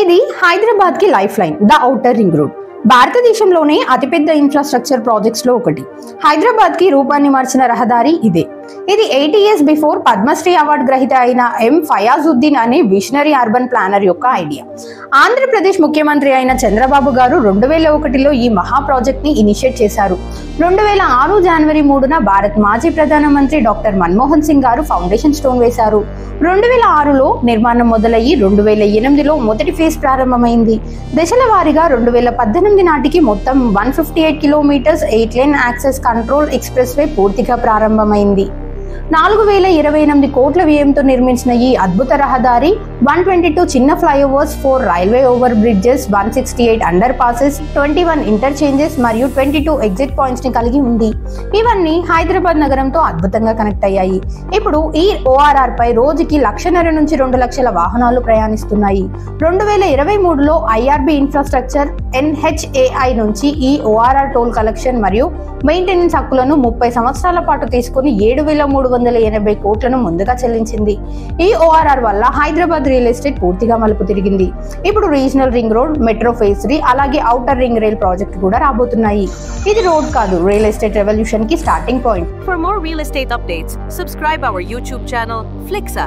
ఇది హైదరాబాద్ కి life line, the outer ring road. భారతదేశంలోనే అతిపెద్ద ఇన్ఫ్రాస్ట్రక్చర్ ప్రాజెక్ట్స్ లో ఒకటి. హైదరాబాద్ కి రూపాన్ని మార్చిన రహదారి ఇదే. ఇది 80 years బిఫోర్ పద్మశ్రీ అవార్డు గ్రహీత అయిన ఎం ఫయాజుద్దీన్ అనే విషనరీ అర్బన్ ప్లానర్ యొక్క ఐడియా. ఆంధ్రప్రదేశ్ ముఖ్యమంత్రి అయిన చంద్రబాబు గారు 2001లో ఈ మహా ప్రాజెక్ట్ ని ఇనిషియేట్ చేశారు. 2006 జనవరి 3న భారత్ మాజీ ప్రధానమంత్రి డాక్టర్ మన్మోహన్ సింగ్ గారు ఫౌండేషన్ స్టోన్ వేశారు. 2006లో నిర్మాణం మొదలయ్యి 2008లో మొదటి ఫేజ్ ప్రారంభమైంది. దశల వారీగా 2018 నాటికి మొత్తం 158 kilometres 8 lane access control express way పూర్తిగా ప్రారంభమైంది. 4028 కోట్ల వ్యయంతో నిర్మించిన ఈ అద్భుత రహదారి 122 చిన్న flyovers, 4 railway over bridges, 168 under passes, 21 interchanges మరియు 22 ఎగ్జిట్ పాయింట్స్ ని కలిగి ఉంది. ఇవన్నీ హైదరాబాద్ నగరంతో అద్భుతంగా కనెక్ట్ అయ్యాయి. ఇప్పుడు ఈ ఓఆర్ఆర్ పై రోజుకి 1.5 నుంచి 2 లక్షల వాహనాలు ప్రయాణిస్తున్నాయి. 2023లో ఐఆర్బి ఇన్ఫ్రాస్ట్రక్చర్ NHAI నుంచి ఈ ఓఆర్ఆర్ టోల్ కలెక్షన్ మరియు మెయింటెనెన్స్ హక్కులను 30 సంవత్సరాల పాటు తీసుకుని 7,380 కోట్లను ముందుగా చెల్లించింది. ఈ ఓఆర్ఆర్ వల్ల హైదరాబాద్ రియల్ ఎస్టేట్ పూర్తిగా మలుపు తిరిగింది. ఇప్పుడు regional ring road, metro phase 3 అలాగే ఔటర్ రింగ్ రైల్ ప్రాజెక్ట్ కూడా రాబోతున్నాయి. ఇది రోడ్ కాదు, రియల్ ఎస్టేట్ రెవల్యూషన్ కి starting point. For more real estate updates, subscribe our YouTube channel Flixa.